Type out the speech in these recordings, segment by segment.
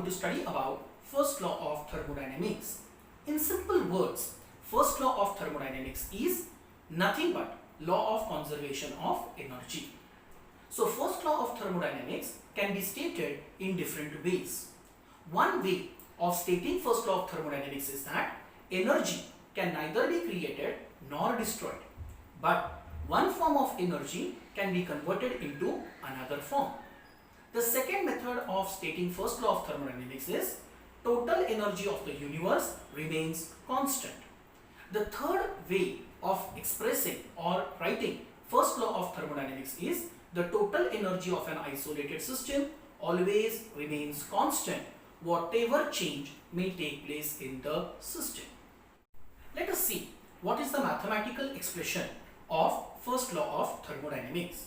to study about first law of thermodynamics. In simple words, first law of thermodynamics is nothing but law of conservation of energy. So first law of thermodynamics can be stated in different ways. One way of stating first law of thermodynamics is that energy can neither be created nor destroyed, but one form of energy can be converted into another form. The second method of stating first law of thermodynamics is total energy of the universe remains constant. The third way of expressing or writing first law of thermodynamics is the total energy of an isolated system always remains constant, whatever change may take place in the system. Let us see what is the mathematical expression of first law of thermodynamics.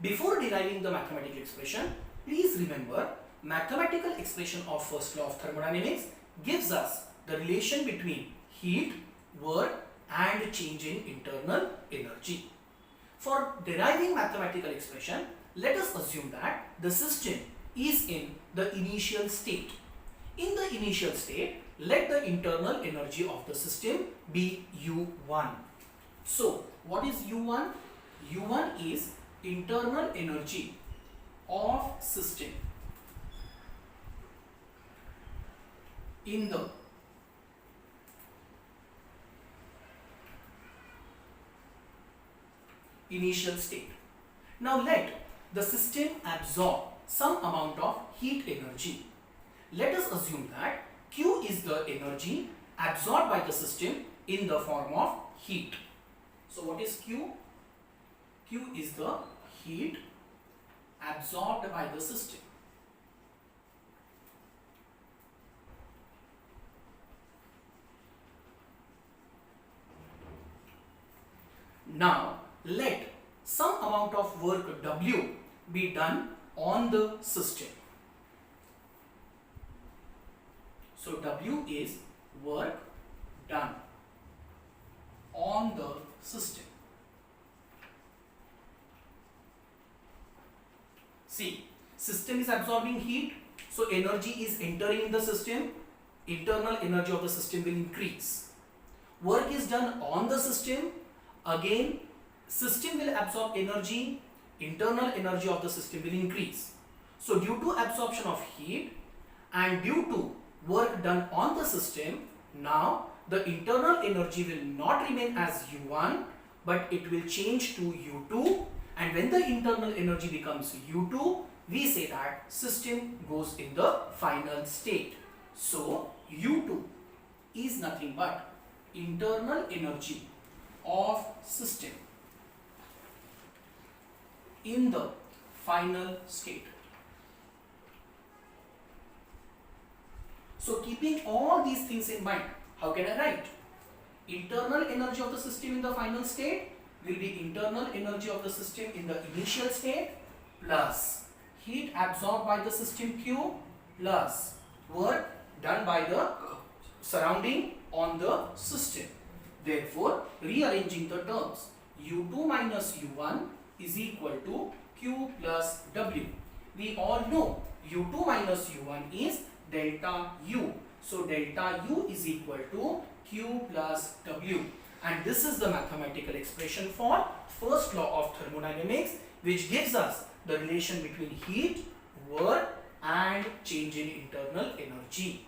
Before deriving the mathematical expression, please remember mathematical expression of first law of thermodynamics gives us the relation between heat, work and change in internal energy. For deriving mathematical expression, let us assume that the system is in the initial state. In the initial state, let the internal energy of the system be U1. So, what is U1? U1 is internal energy of system in the initial state. Now let the system absorb some amount of heat energy. Let us assume that Q is the energy absorbed by the system in the form of heat. So what is Q? Q is the heat absorbed by the system. Now let some amount of work W be done on the system. So W is work done on the system. See, system is absorbing heat, so energy is entering the system. Internal energy of the system will increase. Work is done on the system. Again, system will absorb energy. Internal energy of the system will increase. So due to absorption of heat and due to work done on the system, now the internal energy will not remain as U1, but it will change to U2, and when the internal energy becomes U2, we say that system goes in the final state. So U2 is nothing but internal energy of system in the final state. So keeping all these things in mind, how can I write? Internal energy of the system in the final state will be internal energy of the system in the initial state plus heat absorbed by the system Q plus work done by the surrounding on the system. Therefore, rearranging the terms, U2 minus U1 is equal to Q plus W. We all know U2 minus U1 is delta U. So delta U is equal to Q plus W. And this is the mathematical expression for first law of thermodynamics, which gives us the relation between heat, work and change in internal energy.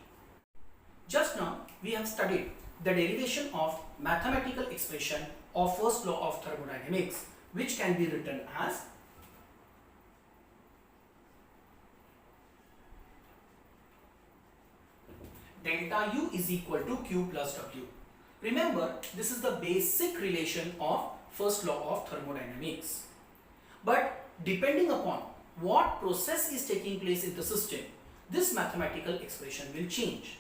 Just now we have studied the derivation of mathematical expression of first law of thermodynamics, which can be written as delta U is equal to Q plus W. Remember, this is the basic relation of first law of thermodynamics. But depending upon what process is taking place in the system, this mathematical expression will change.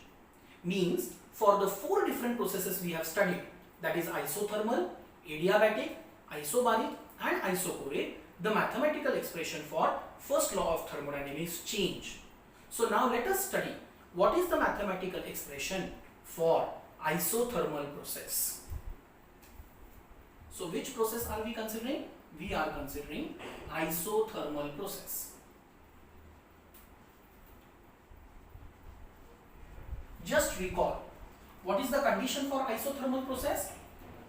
Means, for the four different processes we have studied, that is isothermal, adiabatic, isobaric and isochoric, the mathematical expression for first law of thermodynamics change. So now let us study what is the mathematical expression for isothermal process. So which process are we considering? We are considering isothermal process. just recall, what is the condition for isothermal process?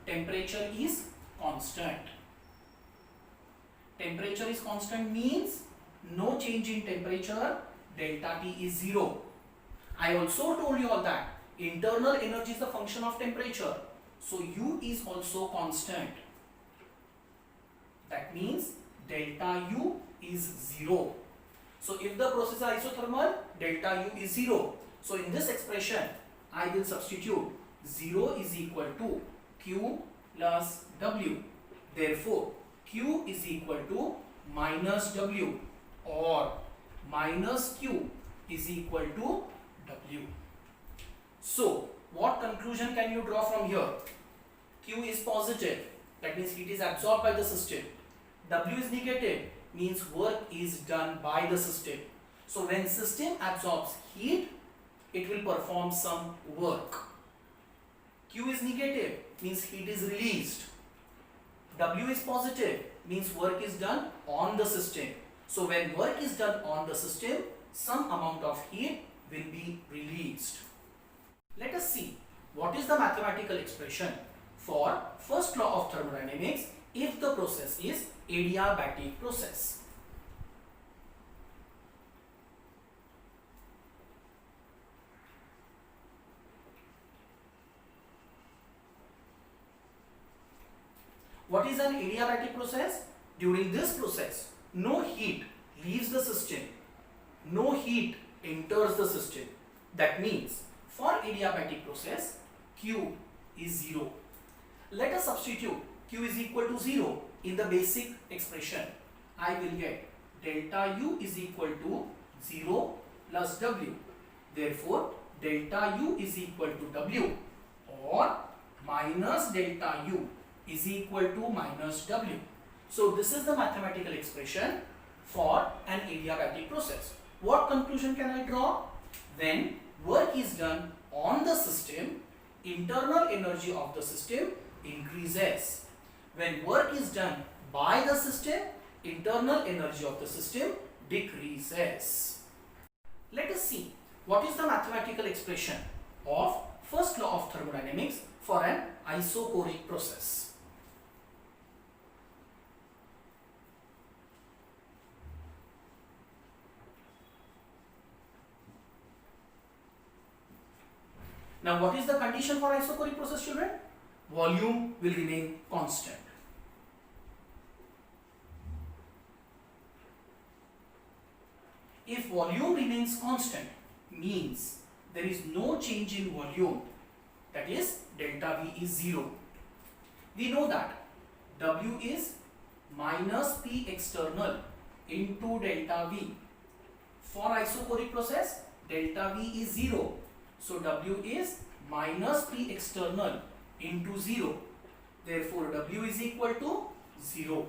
Temperature is constant. Temperature is constant means no change in temperature, delta T is 0. I also told you all that internal energy is the function of temperature. So U is also constant. That means delta U is 0. So if the process is isothermal, delta U is 0. So in this expression, I will substitute 0 is equal to Q plus W. Therefore, Q is equal to minus W, or minus Q is equal to W. So, what conclusion can you draw from here? Q is positive, that means heat is absorbed by the system. W is negative, means work is done by the system. So, when system absorbs heat, it will perform some work. Q is negative, means heat is released. W is positive, means work is done on the system. So when work is done on the system, some amount of heat will be released. Let us see what is the mathematical expression for first law of thermodynamics if the process is adiabatic process. What is an adiabatic process? During this process, no heat leaves the system, no heat enters the system. That means for adiabatic process, Q is 0. Let us substitute Q is equal to 0 in the basic expression. I will get delta U is equal to 0 plus W. Therefore, delta U is equal to W, or minus delta U is equal to minus W. So this is the mathematical expression for an adiabatic process. What conclusion can I draw? When work is done on the system, internal energy of the system increases. When work is done by the system, internal energy of the system decreases. Let us see what is the mathematical expression of first law of thermodynamics for an isochoric process. Now, what is the condition for isochoric process, children? Volume will remain constant. If volume remains constant, means there is no change in volume, that is delta V is 0. We know that W is minus P external into delta V. For isochoric process, delta V is 0. So W is minus P external into 0. Therefore, W is equal to 0.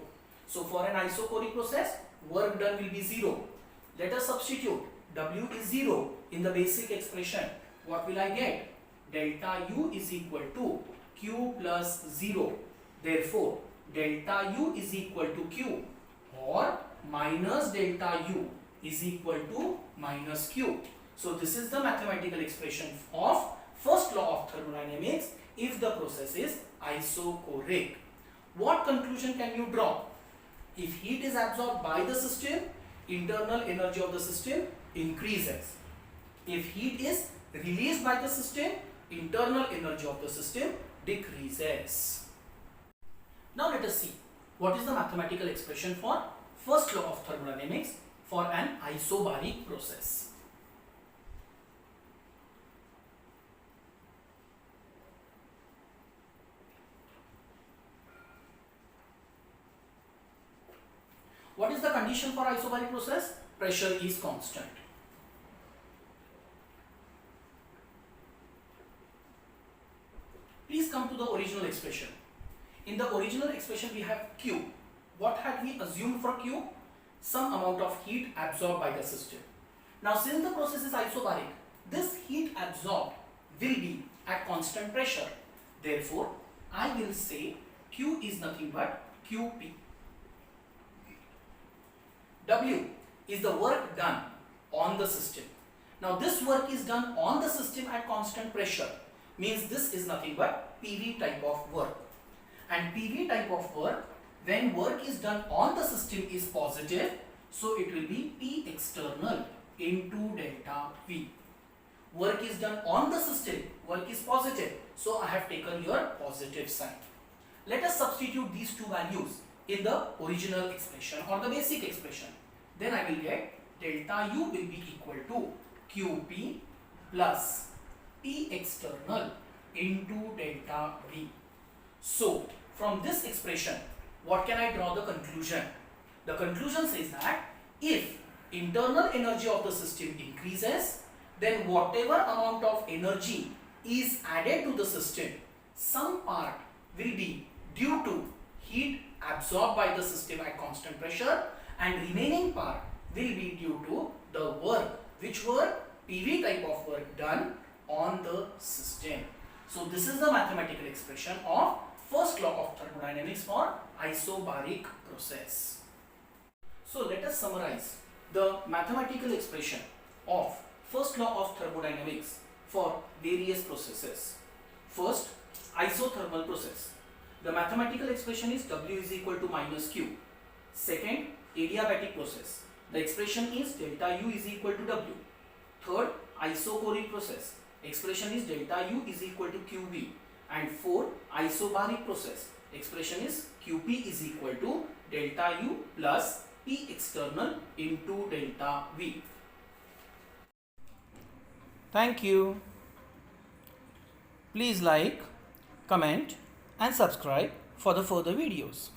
So for an isochoric process, work done will be 0. Let us substitute W is 0 in the basic expression. What will I get? Delta U is equal to Q plus 0. Therefore, delta U is equal to Q, or minus delta U is equal to minus Q. So this is the mathematical expression of first law of thermodynamics if the process is isochoric. What conclusion can you draw? If heat is absorbed by the system, internal energy of the system increases. If heat is released by the system, internal energy of the system decreases. Now let us see what is the mathematical expression for first law of thermodynamics for an isobaric process. What is the condition for isobaric process? Pressure is constant. Please come to the original expression. In the original expression we have Q. What had we assumed for Q? Some amount of heat absorbed by the system. Now since the process is isobaric, this heat absorbed will be at constant pressure. Therefore, I will say Q is nothing but QP. W is the work done on the system. Now this work is done on the system at constant pressure, means this is nothing but PV type of work. And PV type of work, when work is done on the system is positive, so it will be P external into delta V. Work is done on the system, work is positive, so I have taken your positive sign. Let us substitute these two values in the original expression or the basic expression. Then I will get delta U will be equal to QP plus P external into delta V. So from this expression, what can I draw the conclusion? The conclusion says that if internal energy of the system increases, then whatever amount of energy is added to the system, some part will be due to heat absorbed by the system at constant pressure, and remaining part will be due to the work, which were PV type of work done on the system. So this is the mathematical expression of first law of thermodynamics for isobaric process. So let us summarize the mathematical expression of first law of thermodynamics for various processes. First, isothermal process. The mathematical expression is W is equal to minus Q. Second, adiabatic process. The expression is delta U is equal to W. Third, isochoric process. Expression is delta U is equal to QV. And fourth, isobaric process. Expression is QP is equal to delta U plus P external into delta V. Thank you. Please like, comment and subscribe for the further videos.